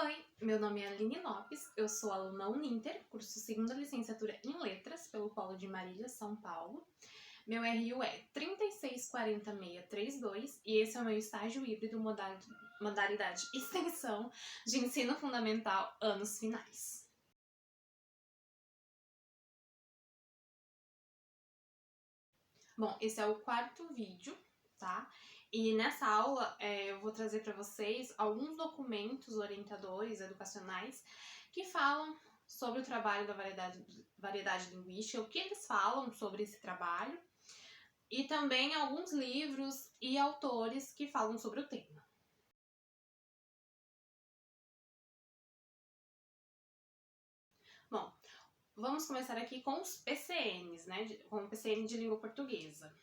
Oi, meu nome é Aline Lopes, eu sou aluna Uninter, curso segunda licenciatura em Letras pelo Polo de Marília, São Paulo. Meu RU é 3640632 e esse é o meu estágio híbrido modalidade extensão de ensino fundamental anos finais. Bom, esse é o quarto vídeo, tá? E nessa aula eu vou trazer para vocês alguns documentos orientadores educacionais que falam sobre o trabalho da variedade linguística, o que eles falam sobre esse trabalho, e também alguns livros e autores que falam sobre o tema. Bom, vamos começar aqui com os PCNs, né? Com o PCN de língua portuguesa.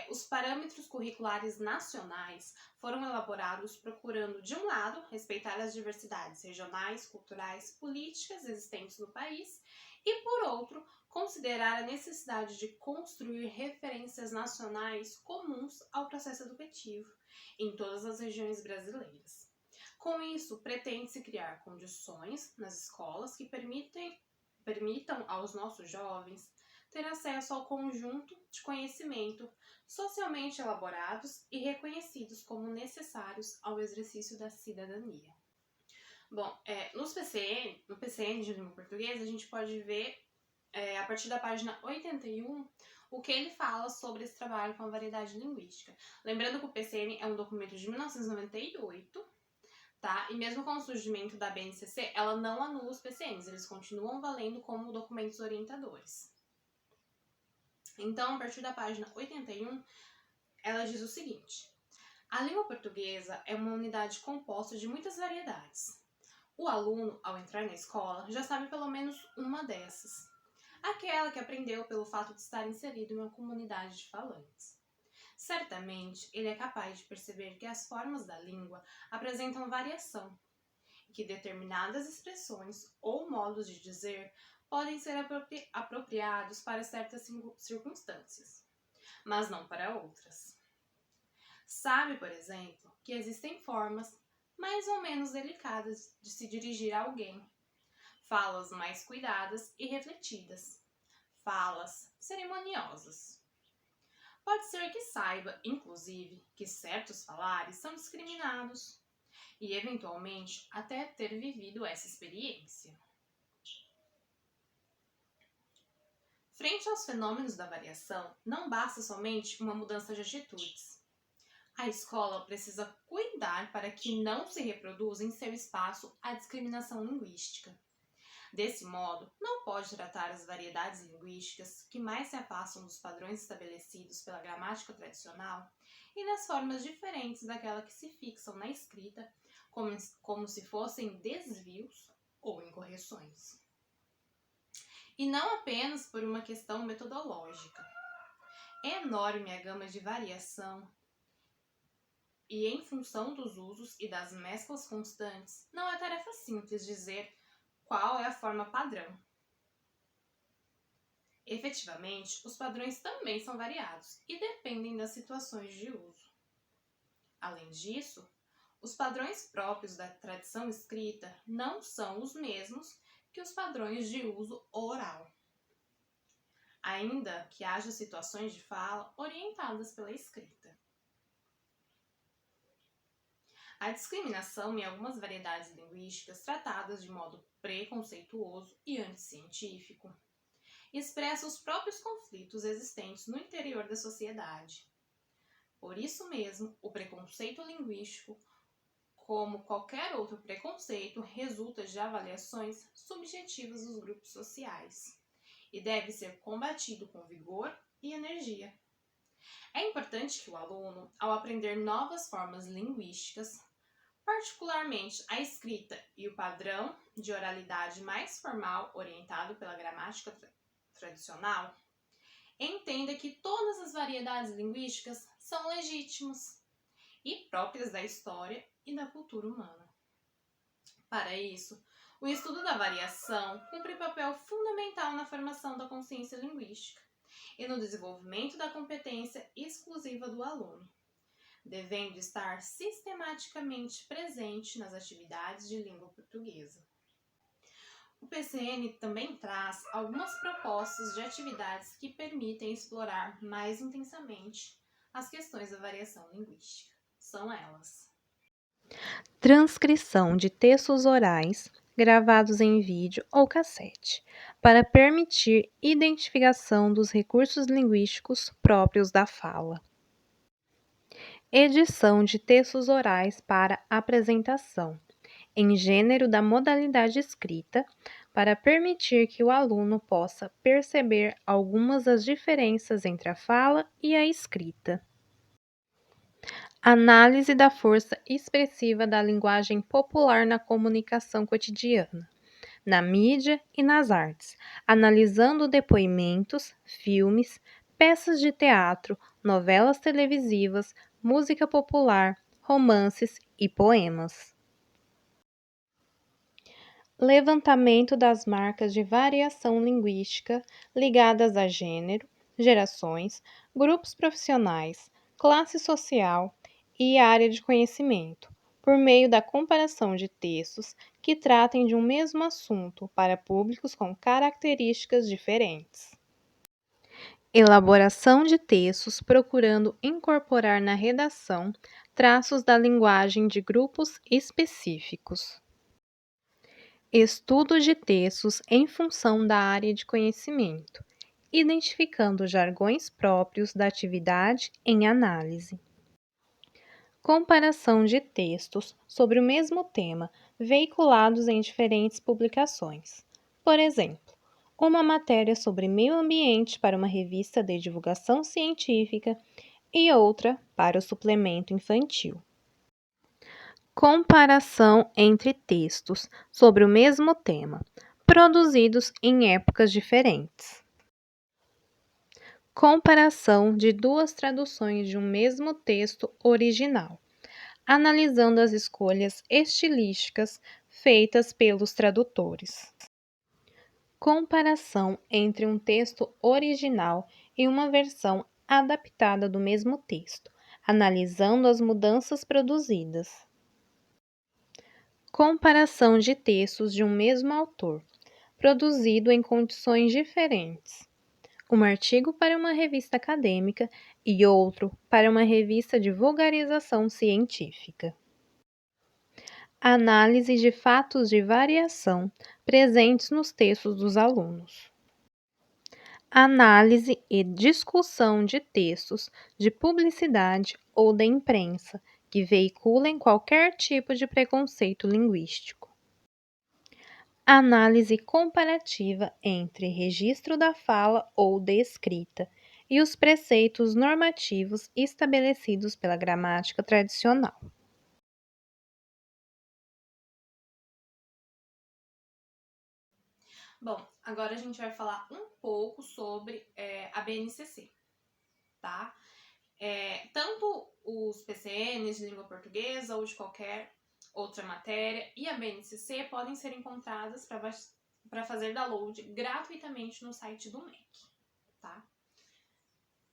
Os parâmetros curriculares nacionais foram elaborados procurando, de um lado, respeitar as diversidades regionais, culturais, políticas existentes no país e, por outro, considerar a necessidade de construir referências nacionais comuns ao processo educativo em todas as regiões brasileiras. Com isso, pretende-se criar condições nas escolas que permitam aos nossos jovens ter acesso ao conjunto de conhecimento socialmente elaborados e reconhecidos como necessários ao exercício da cidadania. Bom, no PCN de língua portuguesa, a gente pode ver, a partir da página 81, o que ele fala sobre esse trabalho com a variedade linguística. Lembrando que o PCN é um documento de 1998, tá? E mesmo com o surgimento da BNCC, ela não anula os PCNs, eles continuam valendo como documentos orientadores. Então, a partir da página 81, ela diz o seguinte: a língua portuguesa é uma unidade composta de muitas variedades. O aluno, ao entrar na escola, já sabe pelo menos uma dessas. Aquela que aprendeu pelo fato de estar inserido em uma comunidade de falantes. Certamente, ele é capaz de perceber que as formas da língua apresentam variação e que determinadas expressões ou modos de dizer podem ser apropriados para certas circunstâncias, mas não para outras. Sabe, por exemplo, que existem formas mais ou menos delicadas de se dirigir a alguém, falas mais cuidadas e refletidas, falas cerimoniosas. Pode ser que saiba, inclusive, que certos falares são discriminados e, eventualmente, até ter vivido essa experiência. Frente aos fenômenos da variação, não basta somente uma mudança de atitudes. A escola precisa cuidar para que não se reproduza em seu espaço a discriminação linguística. Desse modo, não pode tratar as variedades linguísticas que mais se afastam dos padrões estabelecidos pela gramática tradicional e das formas diferentes daquela que se fixam na escrita, como se fossem desvios ou incorreções. E não apenas por uma questão metodológica. É enorme a gama de variação e, em função dos usos e das mesclas constantes, não é tarefa simples dizer qual é a forma padrão. Efetivamente, os padrões também são variados e dependem das situações de uso. Além disso, os padrões próprios da tradição escrita não são os mesmos que os padrões de uso oral, ainda que haja situações de fala orientadas pela escrita. A discriminação em algumas variedades linguísticas tratadas de modo preconceituoso e anticientífico expressa os próprios conflitos existentes no interior da sociedade. Por isso mesmo, o preconceito linguístico, como qualquer outro preconceito, resulta de avaliações subjetivas dos grupos sociais e deve ser combatido com vigor e energia. É importante que o aluno, ao aprender novas formas linguísticas, particularmente a escrita e o padrão de oralidade mais formal orientado pela gramática tradicional, entenda que todas as variedades linguísticas são legítimas e próprias da história e da cultura humana. Para isso, o estudo da variação cumpre papel fundamental na formação da consciência linguística e no desenvolvimento da competência exclusiva do aluno. devendo estar sistematicamente presente nas atividades de língua portuguesa. O PCN também traz algumas propostas de atividades que permitem explorar mais intensamente as questões da variação linguística. São elas: transcrição de textos orais gravados em vídeo ou cassete, para permitir identificação dos recursos linguísticos próprios da fala. Edição de textos orais para apresentação, em gênero da modalidade escrita, para permitir que o aluno possa perceber algumas das diferenças entre a fala e a escrita. Análise da força expressiva da linguagem popular na comunicação cotidiana, na mídia e nas artes, analisando depoimentos, filmes, peças de teatro, novelas televisivas, música popular, romances e poemas. Levantamento das marcas de variação linguística ligadas a gênero, gerações, grupos profissionais, classe social e área de conhecimento, por meio da comparação de textos que tratem de um mesmo assunto para públicos com características diferentes. Elaboração de textos procurando incorporar na redação traços da linguagem de grupos específicos. Estudo de textos em função da área de conhecimento, identificando jargões próprios da atividade em análise. Comparação de textos sobre o mesmo tema veiculados em diferentes publicações. Por exemplo, uma matéria sobre meio ambiente para uma revista de divulgação científica e outra para o suplemento infantil. Comparação entre textos sobre o mesmo tema, produzidos em épocas diferentes. Comparação de duas traduções de um mesmo texto original, analisando as escolhas estilísticas feitas pelos tradutores. Comparação entre um texto original e uma versão adaptada do mesmo texto, analisando as mudanças produzidas. Comparação de textos de um mesmo autor, produzido em condições diferentes. Um artigo para uma revista acadêmica e outro para uma revista de vulgarização científica. Análise de fatos de variação presentes nos textos dos alunos. Análise e discussão de textos de publicidade ou da imprensa que veiculem qualquer tipo de preconceito linguístico. Análise comparativa entre registro da fala ou da escrita e os preceitos normativos estabelecidos pela gramática tradicional. Bom, agora a gente vai falar um pouco sobre a BNCC, tá? Tanto os PCNs de língua portuguesa ou de qualquer outra matéria e a BNCC podem ser encontradas para fazer download gratuitamente no site do MEC, tá?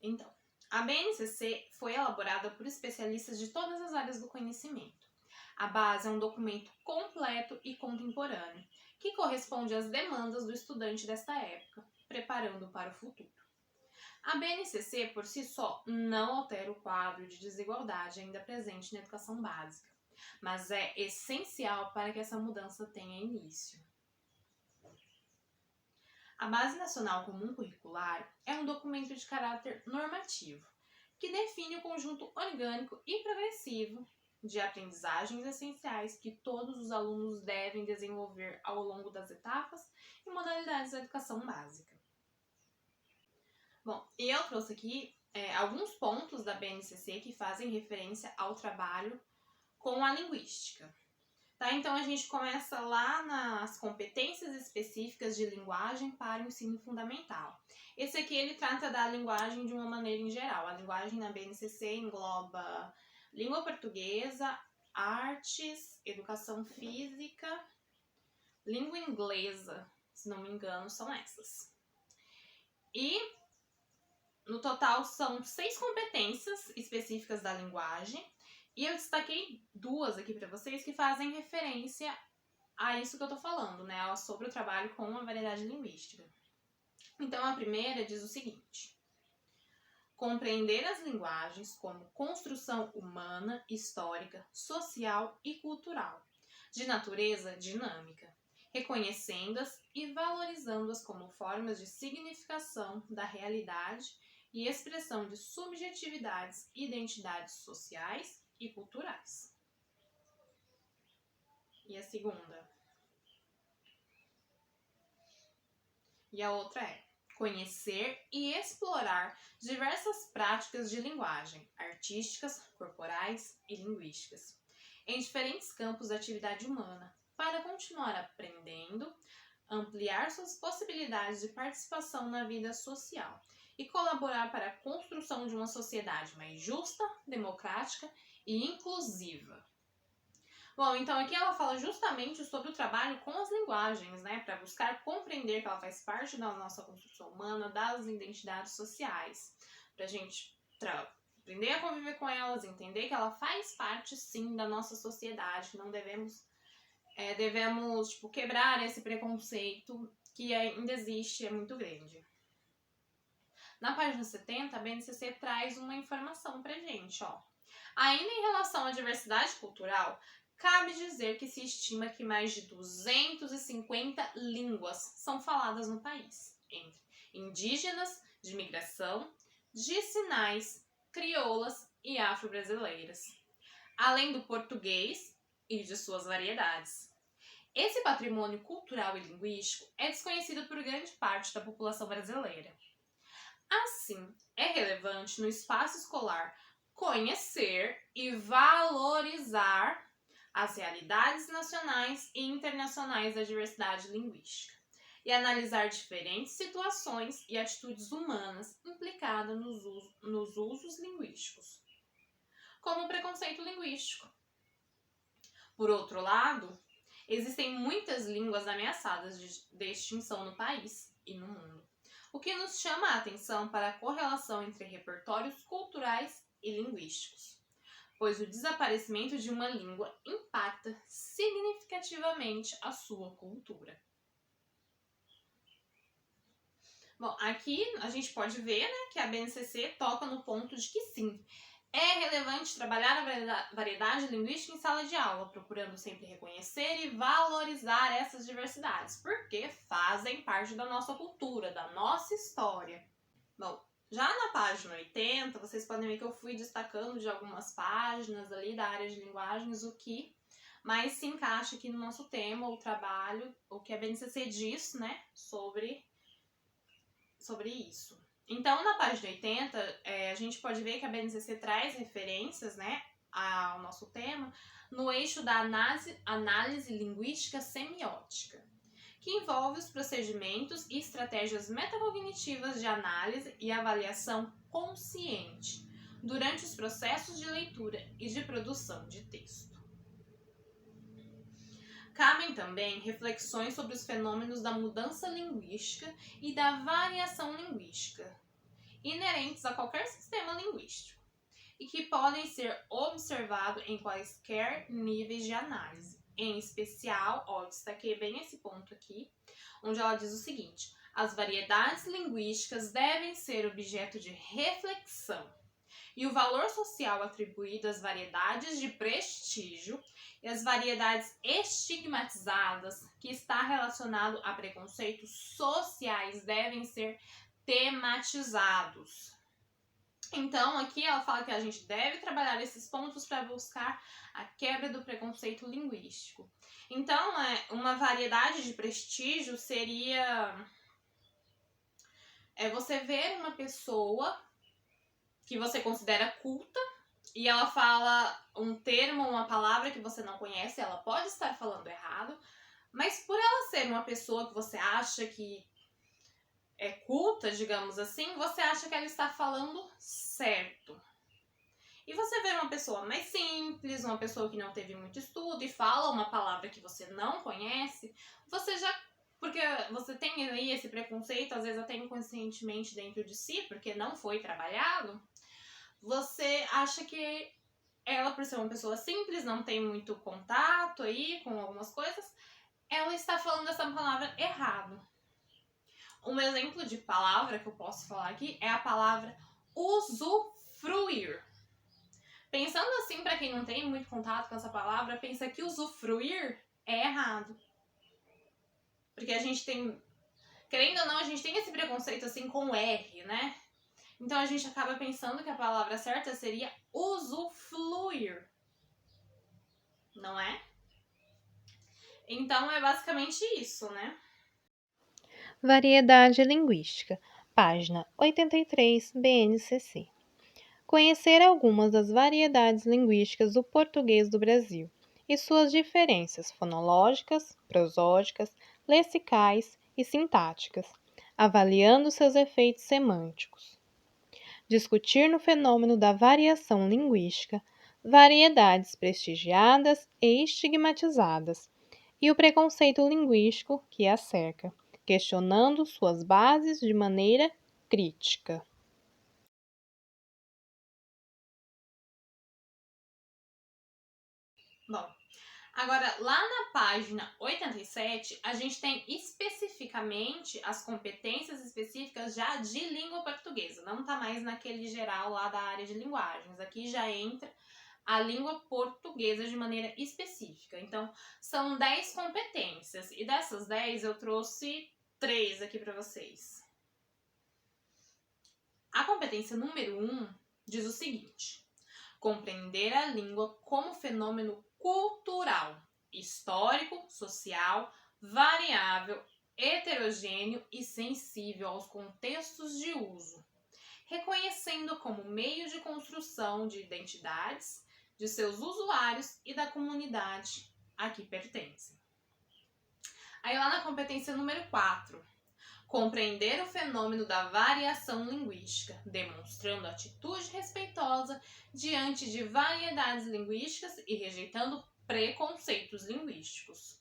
Então, a BNCC foi elaborada por especialistas de todas as áreas do conhecimento. A base é um documento completo e contemporâneo, que corresponde às demandas do estudante desta época, preparando para o futuro. A BNCC, por si só, não altera o quadro de desigualdade ainda presente na educação básica, mas é essencial para que essa mudança tenha início. A Base Nacional Comum Curricular é um documento de caráter normativo, que define o conjunto orgânico e progressivo de aprendizagens essenciais que todos os alunos devem desenvolver ao longo das etapas e modalidades da educação básica. Bom, eu trouxe aqui alguns pontos da BNCC que fazem referência ao trabalho com a linguística. Tá? Então, a gente começa lá nas competências específicas de linguagem para o ensino fundamental. Esse aqui, ele trata da linguagem de uma maneira em geral. A linguagem na BNCC engloba língua portuguesa, artes, educação física, língua inglesa, se não me engano, são essas. E No total, são 6 competências específicas da linguagem, e eu destaquei 2 aqui para vocês que fazem referência a isso que eu tô falando, né? Sobre o trabalho com a variedade linguística. Então, a primeira diz o seguinte: compreender as linguagens como construção humana, histórica, social e cultural, de natureza dinâmica, reconhecendo-as e valorizando-as como formas de significação da realidade e expressão de subjetividades e identidades sociais e culturais. E a segunda? E a outra é conhecer e explorar diversas práticas de linguagem, artísticas, corporais e linguísticas, em diferentes campos da atividade humana, para continuar aprendendo, ampliar suas possibilidades de participação na vida social e colaborar para a construção de uma sociedade mais justa, democrática e inclusiva. Bom, então aqui ela fala justamente sobre o trabalho com as linguagens, né? Para buscar compreender que ela faz parte da nossa construção humana, das identidades sociais. Para a gente aprender a conviver com elas, entender que ela faz parte, sim, da nossa sociedade. Não devemos, quebrar esse preconceito que ainda existe, é muito grande. Na página 70, a BNCC traz uma informação pra gente, ó. Ainda em relação à diversidade cultural, cabe dizer que se estima que mais de 250 línguas são faladas no país, entre indígenas, de migração, de sinais, crioulas e afro-brasileiras, além do português e de suas variedades. Esse patrimônio cultural e linguístico é desconhecido por grande parte da população brasileira. Assim, é relevante no espaço escolar conhecer e valorizar as realidades nacionais e internacionais da diversidade linguística e analisar diferentes situações e atitudes humanas implicadas nos usos linguísticos, como o preconceito linguístico. Por outro lado, existem muitas línguas ameaçadas de extinção no país e no mundo, o que nos chama a atenção para a correlação entre repertórios culturais e linguísticos, pois o desaparecimento de uma língua impacta significativamente a sua cultura. Bom, aqui a gente pode ver, né, que a BNCC toca no ponto de que sim, é relevante trabalhar a variedade linguística em sala de aula, procurando sempre reconhecer e valorizar essas diversidades, porque fazem parte da nossa cultura, da nossa história. Bom, já na página 80, vocês podem ver que eu fui destacando de algumas páginas ali da área de linguagens o que mais se encaixa aqui no nosso tema, o trabalho, o que a BNCC diz, né, sobre isso. Então, na página 80, a gente pode ver que a BNCC traz referências, né, ao nosso tema no eixo da análise linguística semiótica, que envolve os procedimentos e estratégias metacognitivas de análise e avaliação consciente durante os processos de leitura e de produção de texto. Cabem também reflexões sobre os fenômenos da mudança linguística e da variação linguística, inerentes a qualquer sistema linguístico, e que podem ser observados em quaisquer níveis de análise. Em especial, eu destaquei bem esse ponto aqui, onde ela diz o seguinte: as variedades linguísticas devem ser objeto de reflexão, e o valor social atribuído às variedades de prestígio e às variedades estigmatizadas, que está relacionado a preconceitos sociais, devem ser tematizados. Então, aqui ela fala que a gente deve trabalhar esses pontos para buscar a quebra do preconceito linguístico. Então, uma variedade de prestígio seria você ver uma pessoa que você considera culta e ela fala um termo, uma palavra que você não conhece, ela pode estar falando errado, mas por ela ser uma pessoa que você acha que é culta, digamos assim, você acha que ela está falando certo. E você vê uma pessoa mais simples, uma pessoa que não teve muito estudo e fala uma palavra que você não conhece, você já porque você tem aí esse preconceito, às vezes até inconscientemente dentro de si, porque não foi trabalhado, você acha que ela, por ser uma pessoa simples, não tem muito contato aí com algumas coisas, ela está falando essa palavra errado. Um exemplo de palavra que eu posso falar aqui é a palavra usufruir. Pensando assim, para quem não tem muito contato com essa palavra, pensa que usufruir é errado. Porque a gente tem, querendo ou não, a gente tem esse preconceito assim com o R, né? Então a gente acaba pensando que a palavra certa seria usufruir. Não é? Então é basicamente isso, né? Variedade linguística. Página 83, BNCC. Conhecer algumas das variedades linguísticas do português do Brasil e suas diferenças fonológicas, prosódicas, lexicais e sintáticas, avaliando seus efeitos semânticos. Discutir no fenômeno da variação linguística, variedades prestigiadas e estigmatizadas, e o preconceito linguístico que a cerca, questionando suas bases de maneira crítica. Bom, agora lá na página 87, a gente tem especificamente as competências específicas já de língua portuguesa. Não tá mais naquele geral lá da área de linguagens. Aqui já entra a língua portuguesa de maneira específica. Então, são 10 competências. E dessas 10, eu trouxe 3 aqui para vocês. A competência número 1 diz o seguinte: compreender a língua como fenômeno cultural, histórico, social, variável, heterogêneo e sensível aos contextos de uso, reconhecendo como meio de construção de identidades de seus usuários e da comunidade a que pertencem. Aí lá na competência número 4, compreender o fenômeno da variação linguística, demonstrando atitude respeitosa diante de variedades linguísticas e rejeitando preconceitos linguísticos.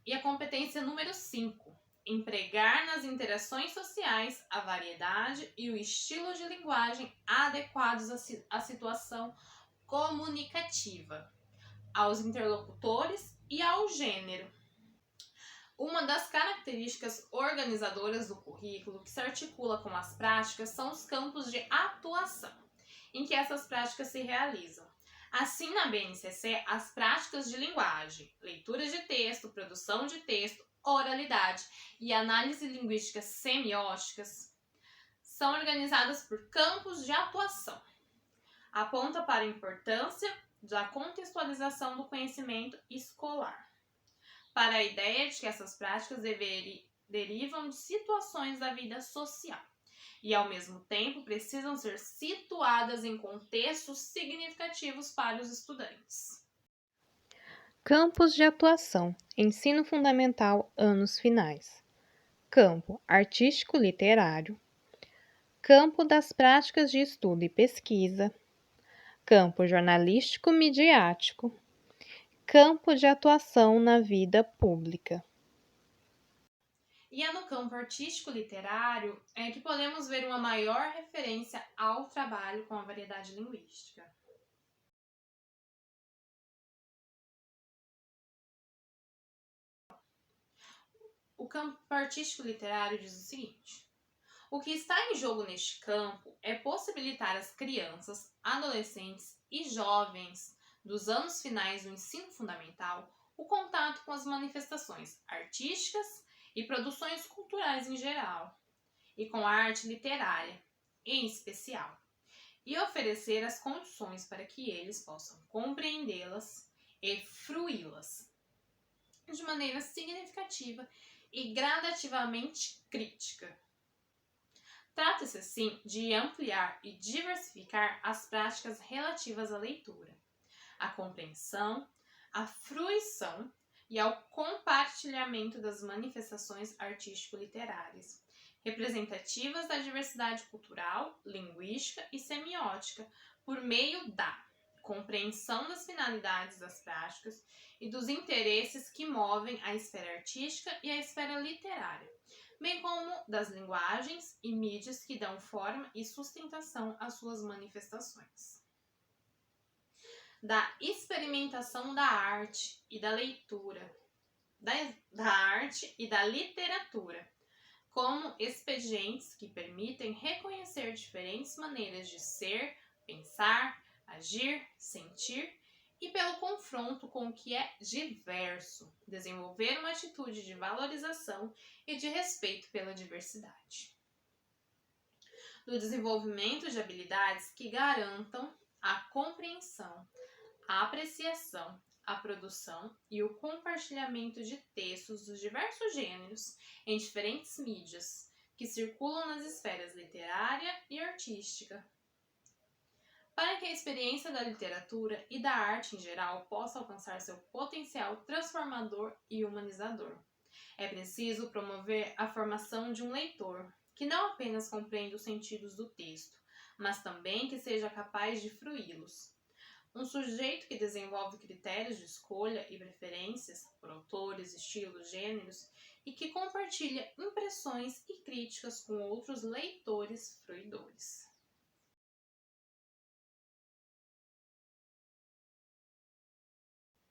E a competência número 5, empregar nas interações sociais a variedade e o estilo de linguagem adequados à situação comunicativa, aos interlocutores e ao gênero. Uma das características organizadoras do currículo que se articula com as práticas são os campos de atuação, em que essas práticas se realizam. Assim, na BNCC, as práticas de linguagem, leitura de texto, produção de texto, oralidade e análise linguística semióticas são organizadas por campos de atuação. Aponta para a importância da contextualização do conhecimento escolar, para a ideia de que essas práticas derivam de situações da vida social e, ao mesmo tempo, precisam ser situadas em contextos significativos para os estudantes. Campos de atuação. Ensino fundamental, anos finais. Campo artístico-literário. Campo das práticas de estudo e pesquisa. Campo jornalístico-midiático. Campo de atuação na vida pública. E é no campo artístico-literário que podemos ver uma maior referência ao trabalho com a variedade linguística. O campo artístico-literário diz o seguinte: o que está em jogo neste campo é possibilitar às crianças, adolescentes e jovens dos anos finais do ensino fundamental o contato com as manifestações artísticas e produções culturais em geral, e com a arte literária em especial, e oferecer as condições para que eles possam compreendê-las e fruí-las de maneira significativa e gradativamente crítica. Trata-se, assim, de ampliar e diversificar as práticas relativas à leitura, à compreensão, à fruição e ao compartilhamento das manifestações artístico-literárias, representativas da diversidade cultural, linguística e semiótica, por meio da compreensão das finalidades das práticas e dos interesses que movem a esfera artística e a esfera literária, bem como das linguagens e mídias que dão forma e sustentação às suas manifestações. Da experimentação da arte e da leitura, da arte e da literatura, como expedientes que permitem reconhecer diferentes maneiras de ser, pensar, agir, sentir e, pelo confronto com o que é diverso, desenvolver uma atitude de valorização e de respeito pela diversidade. Do desenvolvimento de habilidades que garantam a compreensão, a apreciação, a produção e o compartilhamento de textos dos diversos gêneros em diferentes mídias que circulam nas esferas literária e artística. Para que a experiência da literatura e da arte em geral possa alcançar seu potencial transformador e humanizador, é preciso promover a formação de um leitor que não apenas compreenda os sentidos do texto, mas também que seja capaz de fruí-los. Um sujeito que desenvolve critérios de escolha e preferências por autores, estilos, gêneros e que compartilha impressões e críticas com outros leitores fruidores.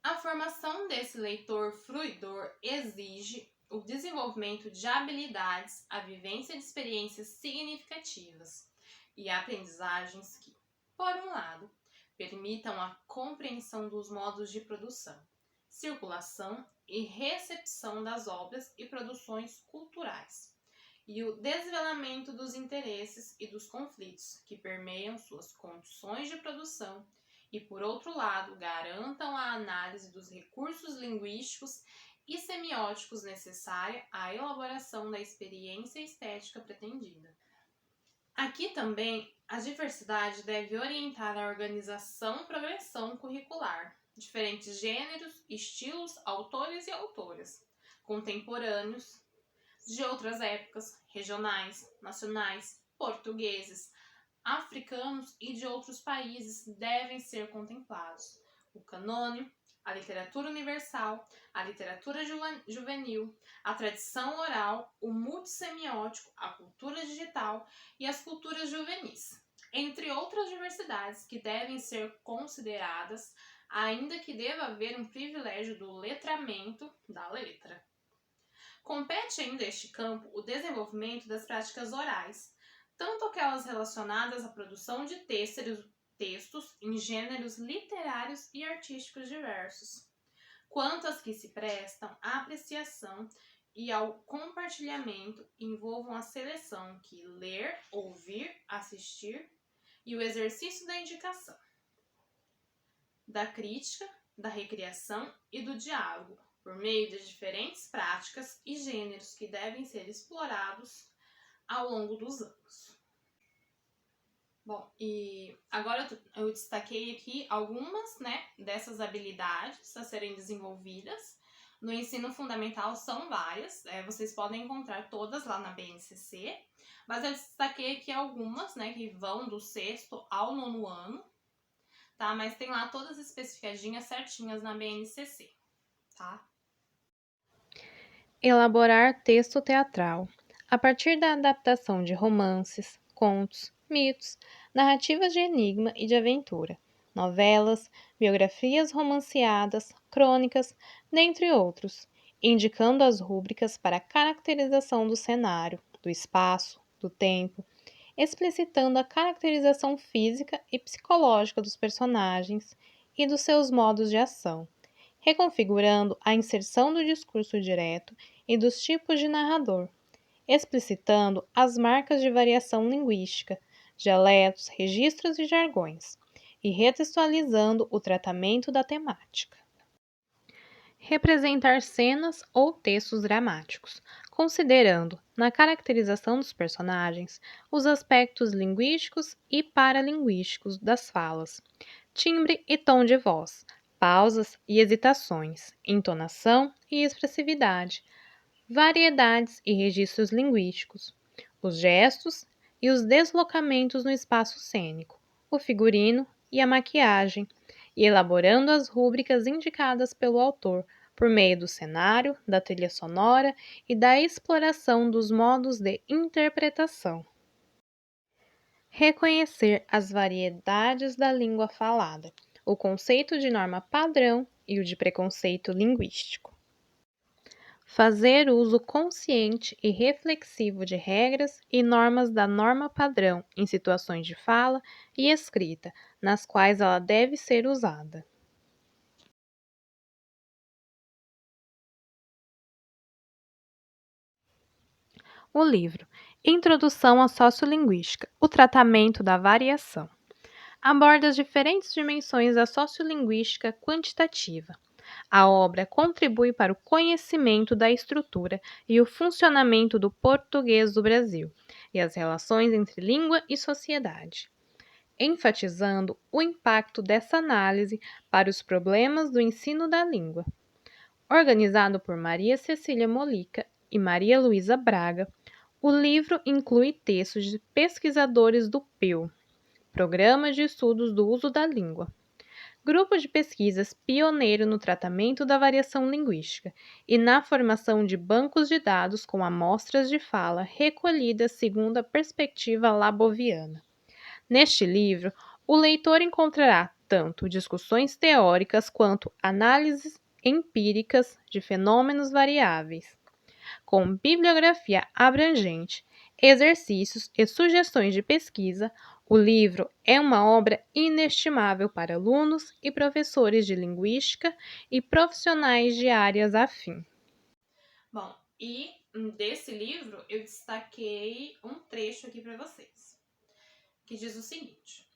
A formação desse leitor fruidor exige o desenvolvimento de habilidades, a vivência de experiências significativas e aprendizagens que, por um lado, permitam a compreensão dos modos de produção, circulação e recepção das obras e produções culturais, e o desvelamento dos interesses e dos conflitos que permeiam suas condições de produção e, por outro lado, garantam a análise dos recursos linguísticos e semióticos necessária à elaboração da experiência estética pretendida. Aqui também, a diversidade deve orientar a organização e progressão curricular, diferentes gêneros, estilos, autores e autoras, contemporâneos, de outras épocas, regionais, nacionais, portugueses, africanos e de outros países devem ser contemplados. O canônico, a literatura universal, a literatura juvenil, a tradição oral, o multissemiótico, a cultura digital e as culturas juvenis, entre outras diversidades que devem ser consideradas, ainda que deva haver um privilégio do letramento da letra. Compete ainda a este campo o desenvolvimento das práticas orais, tanto aquelas relacionadas à produção de textos em gêneros literários e artísticos diversos, quanto as que se prestam à apreciação e ao compartilhamento envolvam a seleção que ler, ouvir, assistir e o exercício da indicação, da crítica, da recriação e do diálogo, por meio de diferentes práticas e gêneros que devem ser explorados ao longo dos anos. Bom, e agora eu destaquei aqui algumas, dessas habilidades a serem desenvolvidas. No ensino fundamental são várias, vocês podem encontrar todas lá na BNCC, mas eu destaquei aqui algumas, que vão do 6º ao 9º ano, tá? Mas tem lá todas especificadinhas certinhas na BNCC, tá? Elaborar texto teatral. A partir da adaptação de romances, contos, mitos, narrativas de enigma e de aventura, novelas, biografias romanceadas, crônicas, dentre outros, indicando as rúbricas para a caracterização do cenário, do espaço, do tempo, explicitando a caracterização física e psicológica dos personagens e dos seus modos de ação, reconfigurando a inserção do discurso direto e dos tipos de narrador, explicitando as marcas de variação linguística, dialetos, registros e jargões, e retextualizando o tratamento da temática. Representar cenas ou textos dramáticos, considerando, na caracterização dos personagens, os aspectos linguísticos e paralinguísticos das falas, timbre e tom de voz, pausas e hesitações, entonação e expressividade, variedades e registros linguísticos, os gestos e os deslocamentos no espaço cênico, o figurino e a maquiagem, e elaborando as rúbricas indicadas pelo autor, por meio do cenário, da trilha sonora e da exploração dos modos de interpretação. Reconhecer as variedades da língua falada, o conceito de norma padrão e o de preconceito linguístico. Fazer uso consciente e reflexivo de regras e normas da norma padrão em situações de fala e escrita, nas quais ela deve ser usada. O livro Introdução à Sociolinguística, o tratamento da variação, aborda as diferentes dimensões da sociolinguística quantitativa. A obra contribui para o conhecimento da estrutura e o funcionamento do português do Brasil e as relações entre língua e sociedade, enfatizando o impacto dessa análise para os problemas do ensino da língua. Organizado por Maria Cecília Molica e Maria Luísa Braga, o livro inclui textos de pesquisadores do PEU, Programa de Estudos do Uso da Língua, grupo de pesquisas pioneiro no tratamento da variação linguística e na formação de bancos de dados com amostras de fala recolhidas segundo a perspectiva laboviana. Neste livro, o leitor encontrará tanto discussões teóricas quanto análises empíricas de fenômenos variáveis, com bibliografia abrangente, exercícios e sugestões de pesquisa. O livro é uma obra inestimável para alunos e professores de linguística e profissionais de áreas afim. Bom, e desse livro eu destaquei um trecho aqui para vocês, que diz o seguinte: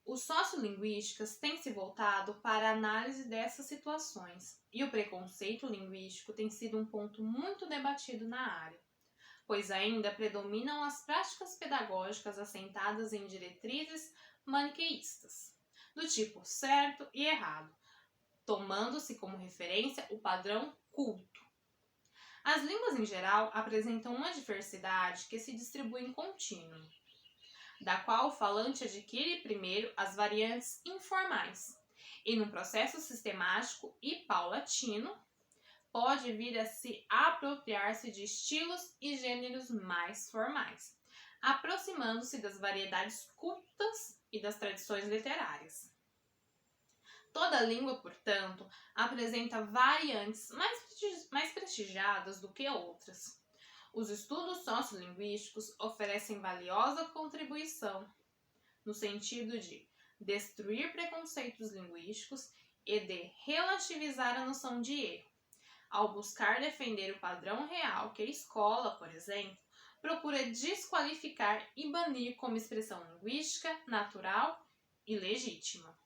os sociolinguísticas têm se voltado para a análise dessas situações, e o preconceito linguístico tem sido um ponto muito debatido na área, pois ainda predominam as práticas pedagógicas assentadas em diretrizes maniqueístas, do tipo certo e errado, tomando-se como referência o padrão culto. As línguas em geral apresentam uma diversidade que se distribui em contínuo, da qual o falante adquire primeiro as variantes informais, e num processo sistemático e paulatino, pode vir a se apropriar-se de estilos e gêneros mais formais, aproximando-se das variedades cultas e das tradições literárias. Toda língua, portanto, apresenta variantes mais prestigiadas do que outras. Os estudos sociolinguísticos oferecem valiosa contribuição no sentido de destruir preconceitos linguísticos e de relativizar a noção de erro, ao buscar defender o padrão real que a escola, por exemplo, procura desqualificar e banir como expressão linguística, natural e legítima.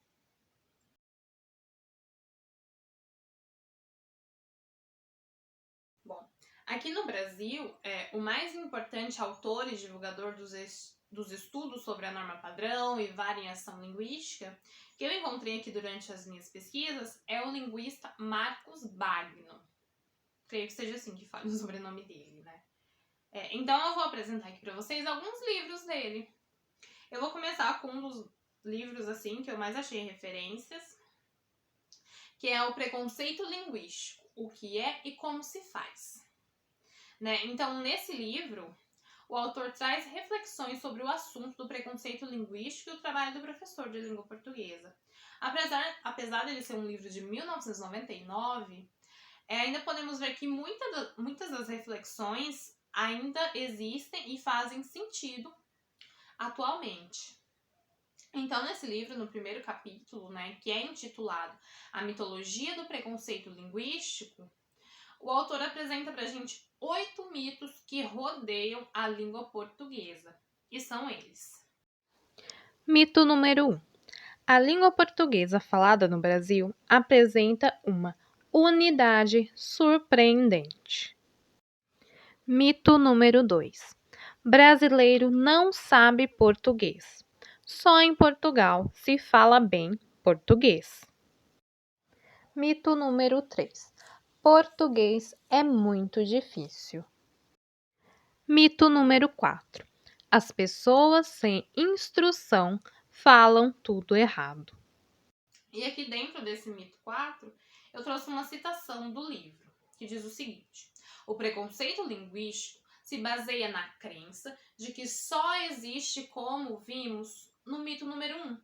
Bom, aqui no Brasil, o mais importante autor e divulgador dos estudos sobre a norma padrão e variação linguística que eu encontrei aqui durante as minhas pesquisas é o linguista Marcos Bagno. Creio que seja assim que fala o sobrenome dele, né? Então eu vou apresentar aqui para vocês alguns livros dele. Eu vou começar com um dos livros assim que eu mais achei referências, que é o Preconceito Linguístico, o que é e como se faz. Né? Então, nesse livro, o autor traz reflexões sobre o assunto do preconceito linguístico e o trabalho do professor de língua portuguesa. Apesar dele ser um livro de 1999, ainda podemos ver que muitas das reflexões ainda existem e fazem sentido atualmente. Então, nesse livro, no primeiro capítulo, né, que é intitulado A Mitologia do Preconceito Linguístico, o autor apresenta pra gente 8 mitos que rodeiam a língua portuguesa. E são eles. Mito número 1. A língua portuguesa falada no Brasil apresenta uma unidade surpreendente. Mito número 2. Brasileiro não sabe português. Só em Portugal se fala bem português. Mito número 3. Português é muito difícil. Mito número 4. As pessoas sem instrução falam tudo errado. E aqui dentro desse mito 4, eu trouxe uma citação do livro, que diz o seguinte: o preconceito linguístico se baseia na crença de que só existe, como vimos no mito número 1,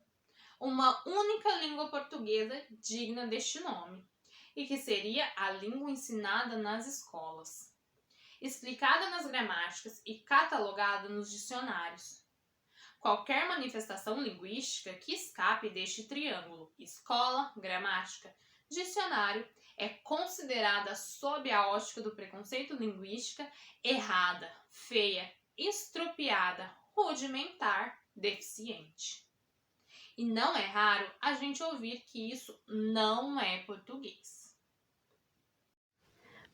uma única língua portuguesa digna deste nome, e que seria a língua ensinada nas escolas, explicada nas gramáticas e catalogada nos dicionários. Qualquer manifestação linguística que escape deste triângulo escola, gramática, dicionário é considerada, sob a ótica do preconceito linguística, errada, feia, estropiada, rudimentar, deficiente. E não é raro a gente ouvir que isso não é português.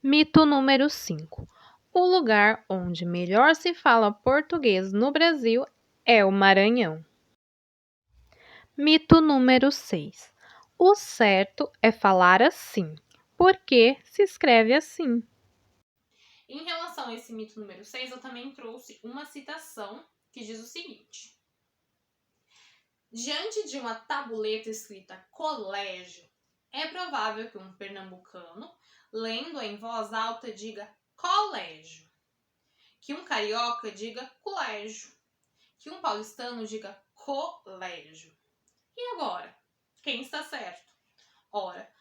Mito número 5. O lugar onde melhor se fala português no Brasil é o Maranhão. Mito número 6. O certo é falar assim, porque se escreve assim. Em relação a esse mito número 6, eu também trouxe uma citação que diz o seguinte: diante de uma tabuleta escrita colégio, é provável que um pernambucano, lendo em voz alta, diga colégio, que um carioca diga colégio, que um paulistano diga colégio. E agora? Quem está certo? Ora,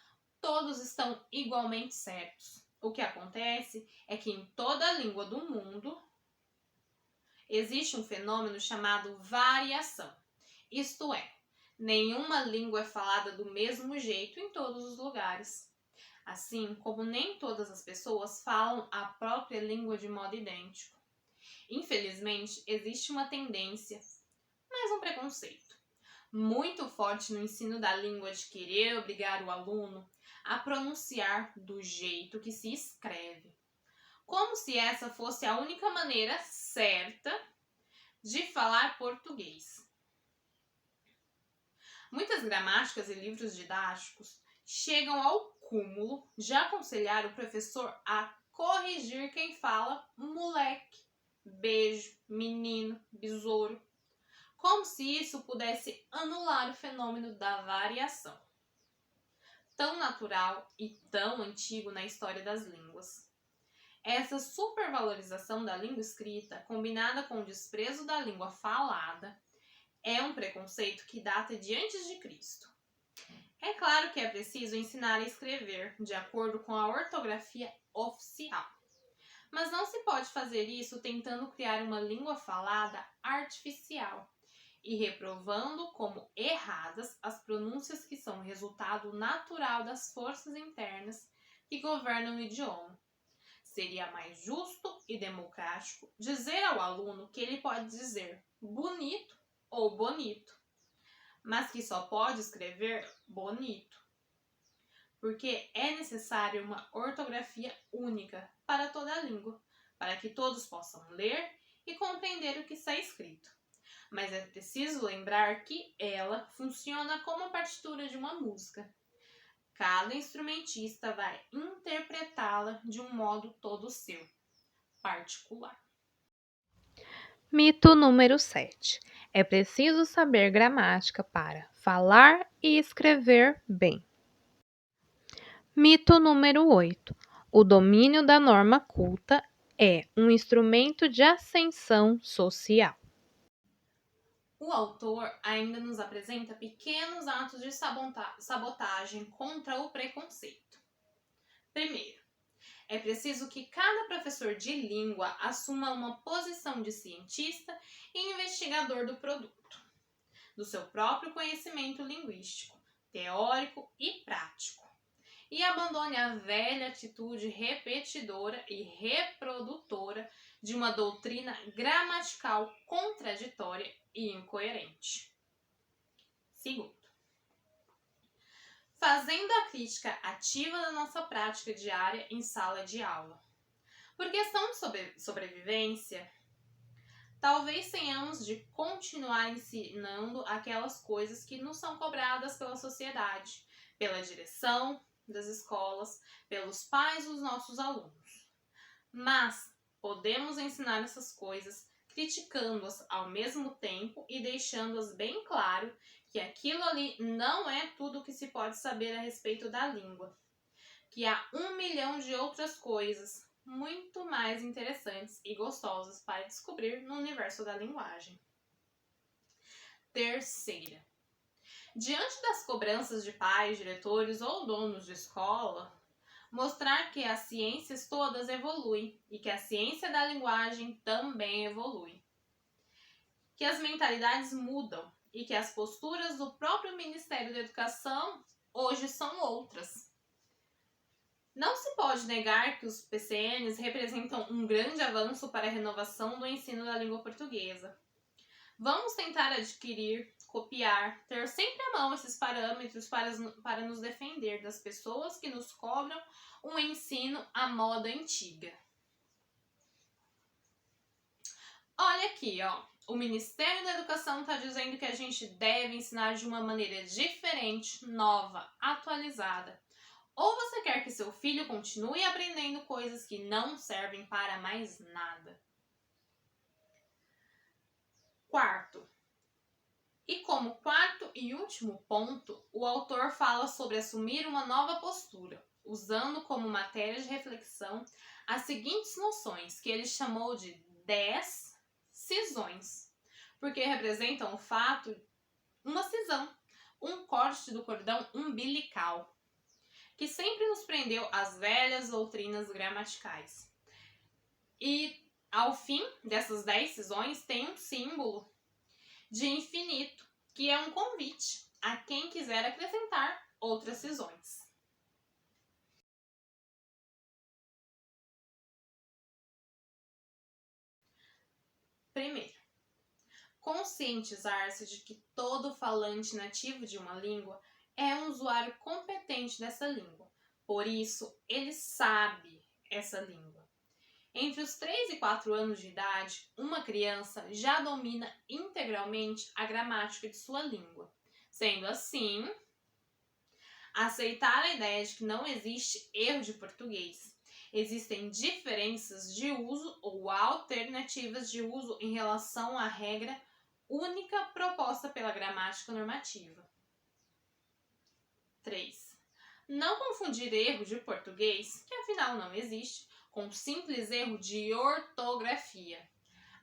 todos estão igualmente certos. O que acontece é que em toda a língua do mundo existe um fenômeno chamado variação. Isto é, nenhuma língua é falada do mesmo jeito em todos os lugares. Assim como nem todas as pessoas falam a própria língua de modo idêntico. Infelizmente, existe uma tendência, mas um preconceito, muito forte no ensino da língua de querer obrigar o aluno a pronunciar do jeito que se escreve, como se essa fosse a única maneira certa de falar português. Muitas gramáticas e livros didáticos chegam ao cúmulo de aconselhar o professor a corrigir quem fala moleque, beijo, menino, besouro, como se isso pudesse anular o fenômeno da variação, tão natural e tão antigo na história das línguas. Essa supervalorização da língua escrita, combinada com o desprezo da língua falada, é um preconceito que data de antes de Cristo. É claro que é preciso ensinar a escrever de acordo com a ortografia oficial, mas não se pode fazer isso tentando criar uma língua falada artificial e reprovando como erradas as pronúncias que são resultado natural das forças internas que governam o idioma. Seria mais justo e democrático dizer ao aluno que ele pode dizer bonito ou bonito, mas que só pode escrever bonito, porque é necessária uma ortografia única para toda a língua, para que todos possam ler e compreender o que está escrito. Mas é preciso lembrar que ela funciona como a partitura de uma música. Cada instrumentista vai interpretá-la de um modo todo seu, particular. Mito número 7. É preciso saber gramática para falar e escrever bem. Mito número 8. O domínio da norma culta é um instrumento de ascensão social. O autor ainda nos apresenta pequenos atos de sabotagem contra o preconceito. Primeiro, é preciso que cada professor de língua assuma uma posição de cientista e investigador do produto, do seu próprio conhecimento linguístico, teórico e prático, e abandone a velha atitude repetidora e reprodutora de uma doutrina gramatical contraditória e incoerente. Segundo, fazendo a crítica ativa da nossa prática diária em sala de aula. Por questão de sobrevivência, talvez tenhamos de continuar ensinando aquelas coisas que nos são cobradas pela sociedade, pela direção das escolas, pelos pais dos nossos alunos. Mas podemos ensinar essas coisas criticando-as ao mesmo tempo e deixando-as bem claro que aquilo ali não é tudo o que se pode saber a respeito da língua, que há 1 milhão de outras coisas muito mais interessantes e gostosas para descobrir no universo da linguagem. Terceira, diante das cobranças de pais, diretores ou donos de escola, mostrar que as ciências todas evoluem e que a ciência da linguagem também evolui. Que as mentalidades mudam e que as posturas do próprio Ministério da Educação hoje são outras. Não se pode negar que os PCNs representam um grande avanço para a renovação do ensino da língua portuguesa. Vamos tentar adquirir, copiar, ter sempre à mão esses parâmetros para nos defender das pessoas que nos cobram um ensino à moda antiga. Olha aqui, ó. O Ministério da Educação está dizendo que a gente deve ensinar de uma maneira diferente, nova, atualizada. Ou você quer que seu filho continue aprendendo coisas que não servem para mais nada? Quarto, e como quarto e último ponto, o autor fala sobre assumir uma nova postura, usando como matéria de reflexão as seguintes noções, que ele chamou de 10 cisões, porque representam o fato, uma cisão, um corte do cordão umbilical, que sempre nos prendeu às velhas doutrinas gramaticais. E, ao fim dessas 10 cisões, tem um símbolo de infinito, que é um convite a quem quiser acrescentar outras cisões. Primeiro, conscientizar-se de que todo falante nativo de uma língua é um usuário competente dessa língua. Por isso, ele sabe essa língua. Entre os 3 e 4 anos de idade, uma criança já domina integralmente a gramática de sua língua. Sendo assim, aceitar a ideia de que não existe erro de português. Existem diferenças de uso ou alternativas de uso em relação à regra única proposta pela gramática normativa. 3. Não confundir erro de português, que afinal não existe, com simples erro de ortografia.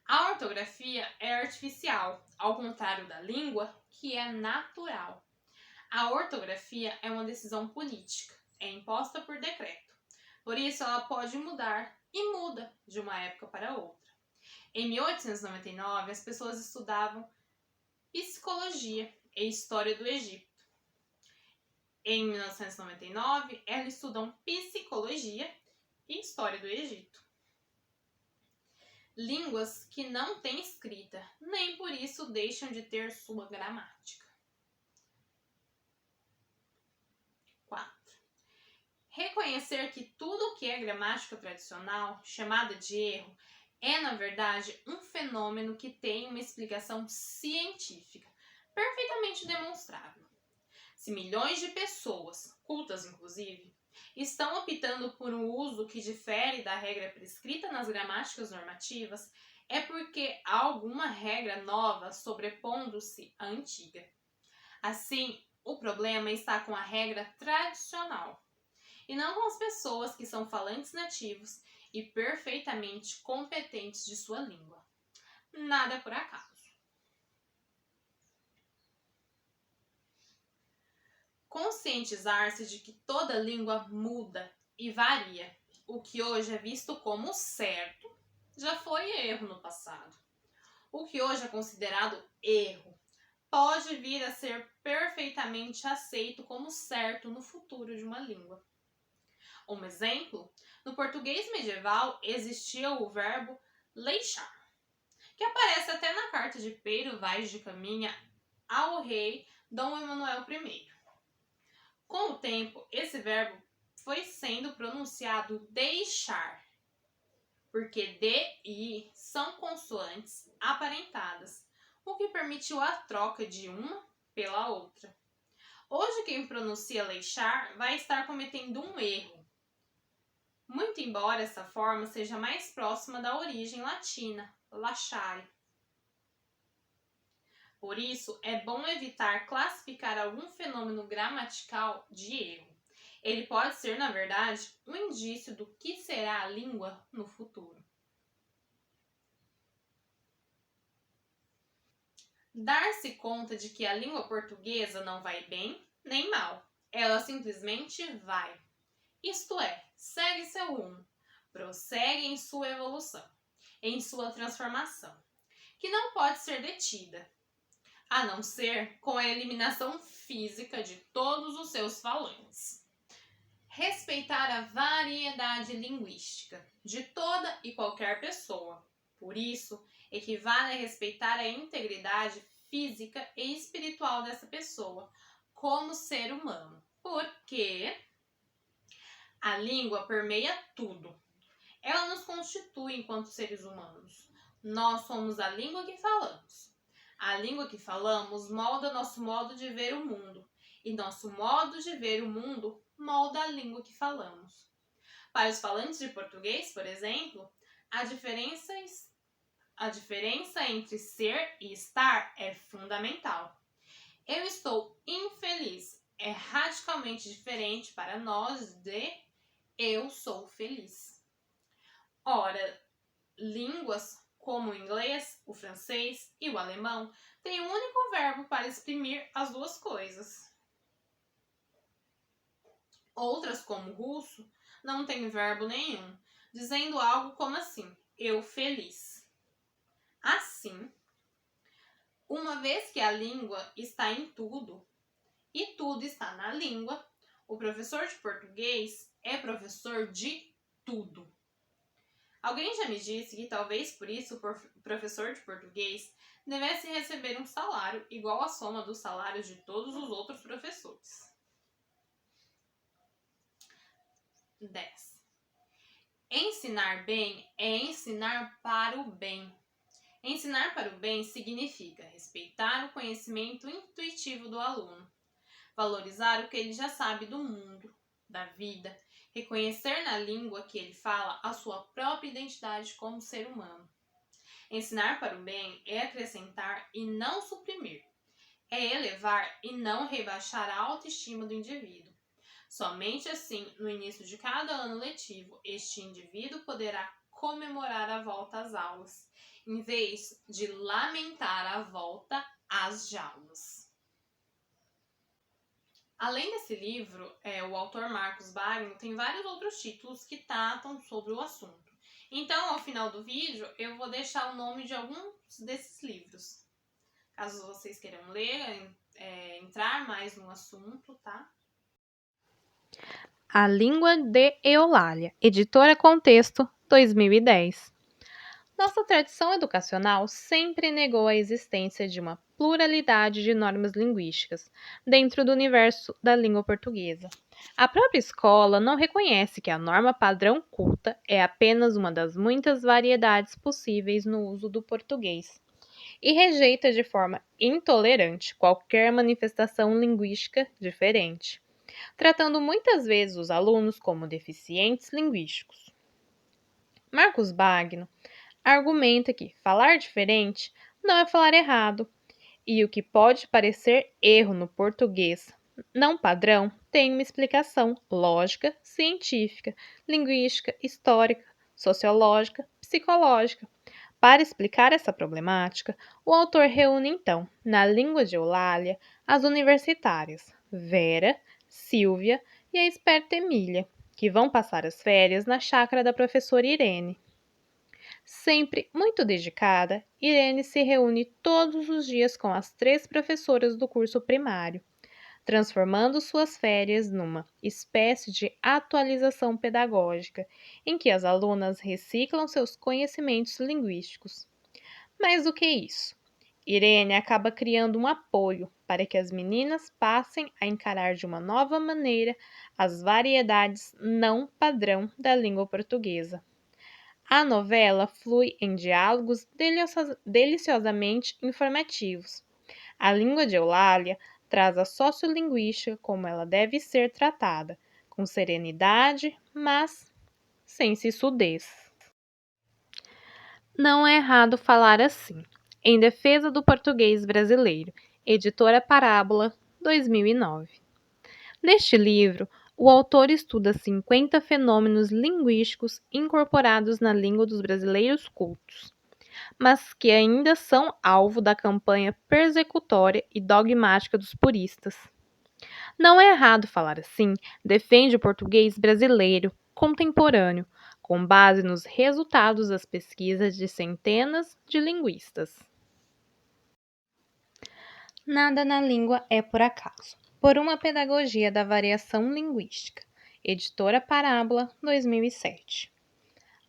A ortografia é artificial, ao contrário da língua, que é natural. A ortografia é uma decisão política, é imposta por decreto. Por isso, ela pode mudar e muda de uma época para outra. Em 1899, as pessoas estudavam psicologia e história do Egito. Em 1999, elas estudam psicologia e história do Egito. Línguas que não têm escrita, nem por isso deixam de ter sua gramática. 4. Reconhecer que tudo o que é gramática tradicional, chamada de erro, é na verdade um fenômeno que tem uma explicação científica, perfeitamente demonstrável. Se milhões de pessoas, cultas inclusive, estão optando por um uso que difere da regra prescrita nas gramáticas normativas, é porque há alguma regra nova sobrepondo-se à antiga. Assim, o problema está com a regra tradicional, e não com as pessoas que são falantes nativos e perfeitamente competentes de sua língua. Nada por acaso. Conscientizar-se de que toda língua muda e varia. O que hoje é visto como certo já foi erro no passado. O que hoje é considerado erro pode vir a ser perfeitamente aceito como certo no futuro de uma língua. Um exemplo, no português medieval existia o verbo leixar, que aparece até na carta de Pero Vaz de Caminha ao rei Dom Emanuel I. Com o tempo, esse verbo foi sendo pronunciado deixar, porque D e I são consoantes aparentadas, o que permitiu a troca de uma pela outra. Hoje, quem pronuncia leixar vai estar cometendo um erro, muito embora essa forma seja mais próxima da origem latina, Lachai. Por isso, é bom evitar classificar algum fenômeno gramatical de erro. Ele pode ser, na verdade, um indício do que será a língua no futuro. Dar-se conta de que a língua portuguesa não vai bem nem mal. Ela simplesmente vai. Isto é, segue seu rumo, prossegue em sua evolução, em sua transformação, que não pode ser detida, a não ser com a eliminação física de todos os seus falantes. Respeitar a variedade linguística de toda e qualquer pessoa. Por isso, equivale a respeitar a integridade física e espiritual dessa pessoa como ser humano. Porque a língua permeia tudo. Ela nos constitui enquanto seres humanos. Nós somos a língua que falamos. A língua que falamos molda nosso modo de ver o mundo. E nosso modo de ver o mundo molda a língua que falamos. Para os falantes de português, por exemplo, a diferença entre ser e estar é fundamental. Eu estou infeliz é radicalmente diferente para nós de eu sou feliz. Ora, línguas como o inglês, o francês e o alemão têm um único verbo para exprimir as duas coisas. Outras, como o russo, não têm verbo nenhum, dizendo algo como assim: eu feliz. Assim, uma vez que a língua está em tudo e tudo está na língua, o professor de português é professor de tudo. Alguém já me disse que talvez por isso o professor de português devesse receber um salário igual à soma dos salários de todos os outros professores. 10. Ensinar bem é ensinar para o bem. Ensinar para o bem significa respeitar o conhecimento intuitivo do aluno, valorizar o que ele já sabe do mundo, da vida, reconhecer na língua que ele fala a sua própria identidade como ser humano. Ensinar para o bem é acrescentar e não suprimir, é elevar e não rebaixar a autoestima do indivíduo. Somente assim, no início de cada ano letivo, este indivíduo poderá comemorar a volta às aulas, em vez de lamentar a volta às jaulas. Além desse livro, o autor Marcos Bagno tem vários outros títulos que tratam sobre o assunto. Então, ao final do vídeo, eu vou deixar o nome de alguns desses livros. Caso vocês queiram ler, entrar mais no assunto, tá? A Língua de Eulália, Editora Contexto, 2010. Nossa tradição educacional sempre negou a existência de uma pluralidade de normas linguísticas dentro do universo da língua portuguesa. A própria escola não reconhece que a norma padrão culta é apenas uma das muitas variedades possíveis no uso do português e rejeita de forma intolerante qualquer manifestação linguística diferente, tratando muitas vezes os alunos como deficientes linguísticos. Marcos Bagno argumenta que falar diferente não é falar errado, e o que pode parecer erro no português não padrão tem uma explicação lógica, científica, linguística, histórica, sociológica, psicológica. Para explicar essa problemática, o autor reúne então, na língua de Eulália, as universitárias Vera, Silvia e a esperta Emília, que vão passar as férias na chácara da professora Irene. Sempre muito dedicada, Irene se reúne todos os dias com as 3 professoras do curso primário, transformando suas férias numa espécie de atualização pedagógica, em que as alunas reciclam seus conhecimentos linguísticos. Mais do que isso, Irene acaba criando um apoio para que as meninas passem a encarar de uma nova maneira as variedades não padrão da língua portuguesa. A novela flui em diálogos deliciosamente informativos. A língua de Eulália traz a sociolinguística como ela deve ser tratada, com serenidade, mas sem sisudez. Não é errado falar assim. Em defesa do português brasileiro, editora Parábola, 2009. Neste livro, o autor estuda 50 fenômenos linguísticos incorporados na língua dos brasileiros cultos, mas que ainda são alvo da campanha persecutória e dogmática dos puristas. Não é errado falar assim, defende o português brasileiro contemporâneo, com base nos resultados das pesquisas de centenas de linguistas. Nada na língua é por acaso. Por uma pedagogia da variação linguística. Editora Parábola, 2007.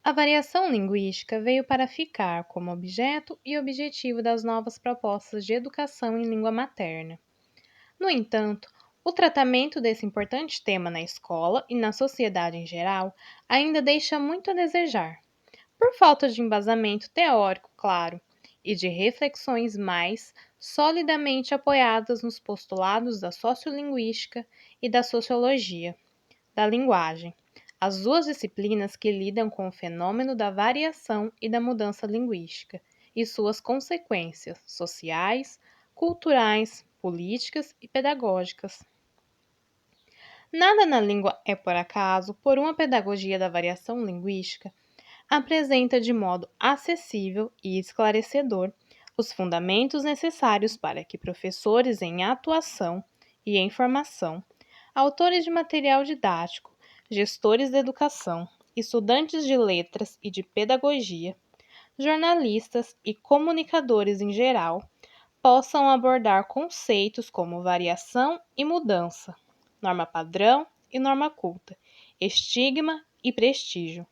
A variação linguística veio para ficar como objeto e objetivo das novas propostas de educação em língua materna. No entanto, o tratamento desse importante tema na escola e na sociedade em geral ainda deixa muito a desejar, por falta de embasamento teórico claro e de reflexões mais solidamente apoiadas nos postulados da sociolinguística e da sociologia da linguagem, as duas disciplinas que lidam com o fenômeno da variação e da mudança linguística e suas consequências sociais, culturais, políticas e pedagógicas. Nada na língua é por acaso, por uma pedagogia da variação linguística, apresenta de modo acessível e esclarecedor os fundamentos necessários para que professores em atuação e em formação, autores de material didático, gestores da educação, estudantes de letras e de pedagogia, jornalistas e comunicadores em geral, possam abordar conceitos como variação e mudança, norma padrão e norma culta, estigma e prestígio,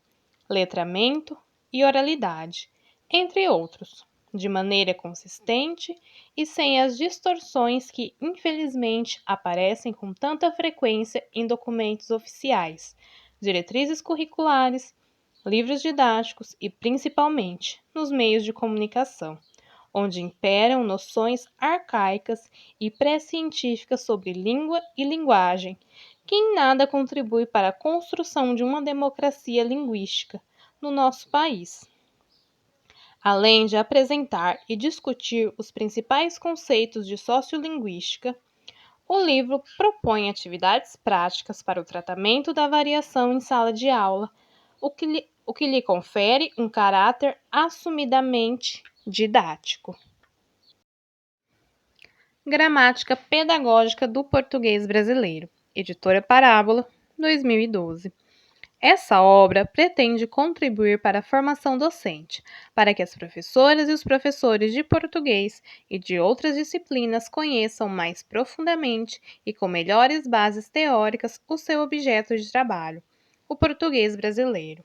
letramento e oralidade, entre outros, de maneira consistente e sem as distorções que, infelizmente, aparecem com tanta frequência em documentos oficiais, diretrizes curriculares, livros didáticos e, principalmente, nos meios de comunicação, onde imperam noções arcaicas e pré-científicas sobre língua e linguagem, que em nada contribui para a construção de uma democracia linguística no nosso país. Além de apresentar e discutir os principais conceitos de sociolinguística, o livro propõe atividades práticas para o tratamento da variação em sala de aula, o que lhe confere um caráter assumidamente didático. Gramática Pedagógica do Português Brasileiro, editora Parábola, 2012. Essa obra pretende contribuir para a formação docente, para que as professoras e os professores de português e de outras disciplinas conheçam mais profundamente e com melhores bases teóricas o seu objeto de trabalho, o português brasileiro.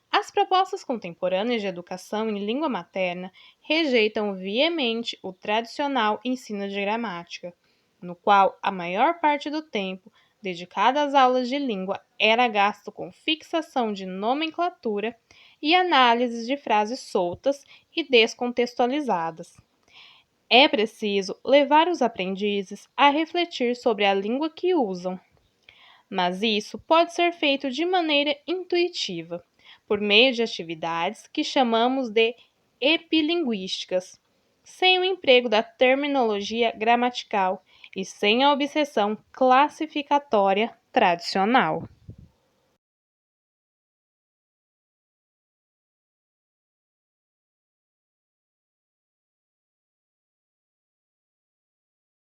As propostas contemporâneas de educação em língua materna rejeitam veemente o tradicional ensino de gramática, no qual a maior parte do tempo dedicado às aulas de língua era gasto com fixação de nomenclatura e análise de frases soltas e descontextualizadas. É preciso levar os aprendizes a refletir sobre a língua que usam, mas isso pode ser feito de maneira intuitiva, por meio de atividades que chamamos de epilinguísticas, sem o emprego da terminologia gramatical e sem a obsessão classificatória tradicional.